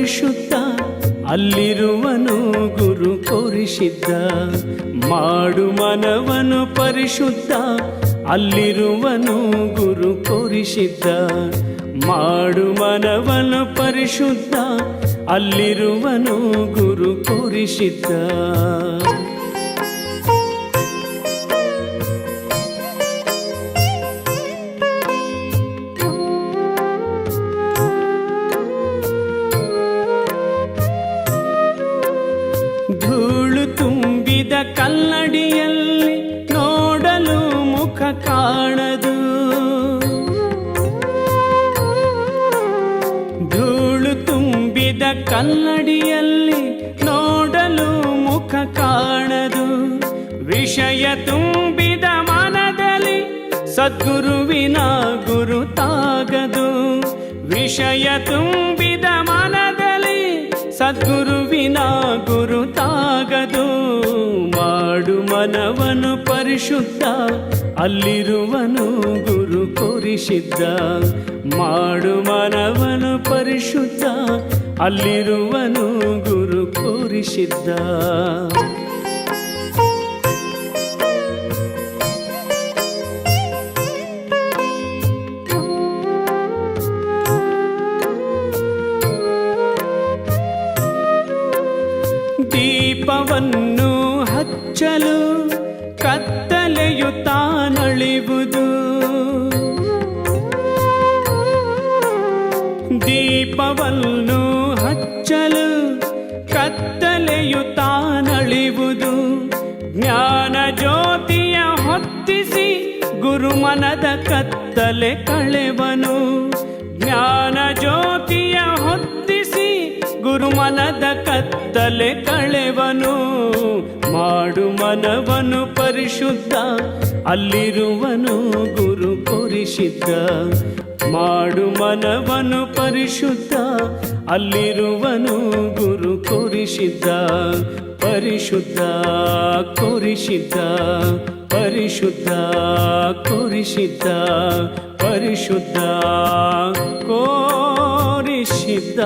ಪರಿಶುದ್ಧ ಅಲ್ಲಿರುವನು ಗುರು ಕೋರಿಸಿದ್ದ. ಮಾಡು ಮನವನು ಪರಿಶುದ್ಧ ಅಲ್ಲಿರುವನು ಗುರು ಕೋರಿಸಿದ್ದ. ಮಾಡು ಮನವನು ಪರಿಶುದ್ಧ ಅಲ್ಲಿರುವನು ಗುರು ಕೋರಿಸಿದ್ದ. ಧೂಳು ತುಂಬಿದ ಕಲ್ಲಡಿಯಲ್ಲಿ ನೋಡಲು ಮುಖ ಕಾಣದು. ಧೂಳು ತುಂಬಿದ ಕಲ್ಲಡಿಯಲ್ಲಿ ನೋಡಲು ಮುಖ ಕಾಣದು. ವಿಷಯ ತುಂಬಿದ ಮನದಲ್ಲಿ ಸದ್ಗುರುವಿನ ಗುರುತಾಗದು. ವಿಷಯ ತುಂಬಿದ ಮನದಲ್ಲಿ ಸದ್ಗುರುವಿನ ಗುರುತಾಗದು. ಮಾಡು ಮನವನು ಪರಿಶುದ್ಧ ಅಲ್ಲಿರುವನು ಗುರು ಕೋರಿಸಿದ್ದ. ಮಾಡು ಮನವನು ಪರಿಶುದ್ಧ ಅಲ್ಲಿರುವನು ಗುರು ಕೋರಿಸಿದ್ದ. ದೀಪವನ್ನು ಹಚ್ಚಲು ಕತ್ತಲೆಯು ತಾನಳಿವುದು. ದೀಪವನ್ನು ಹಚ್ಚಲು ಕತ್ತಲೆಯು ತಾನಳಿವುದು. ಜ್ಞಾನ ಜ್ಯೋತಿಯ ಹೊತ್ತಿಸಿ ಗುರುಮನದ ಕತ್ತಲೆ ಕಳೆವನು. ಜ್ಞಾನ ಜ್ಯೋತಿಯ ಹೊತ್ತಿಸಿ ಗುರುಮನದ ಕತ್ತಲೆ ಕಳೆವನು. ಮಾಡು ಮನವನು ಪರಿಶುದ್ಧ ಅಲ್ಲಿರುವನು ಗುರು ಕೋರಿಸಿದ್ದ. ಮಾಡು ಮನವನು ಪರಿಶುದ್ಧ ಅಲ್ಲಿರುವನು ಗುರು ಕೋರಿಸಿದ್ದ. ಪರಿಶುದ್ಧ ಕೋರಿಸಿದ್ದ, ಪರಿಶುದ್ಧ ಕೋರಿಸಿದ್ದ, ಪರಿಶುದ್ಧ ಕೋರಿಸಿದ್ದ.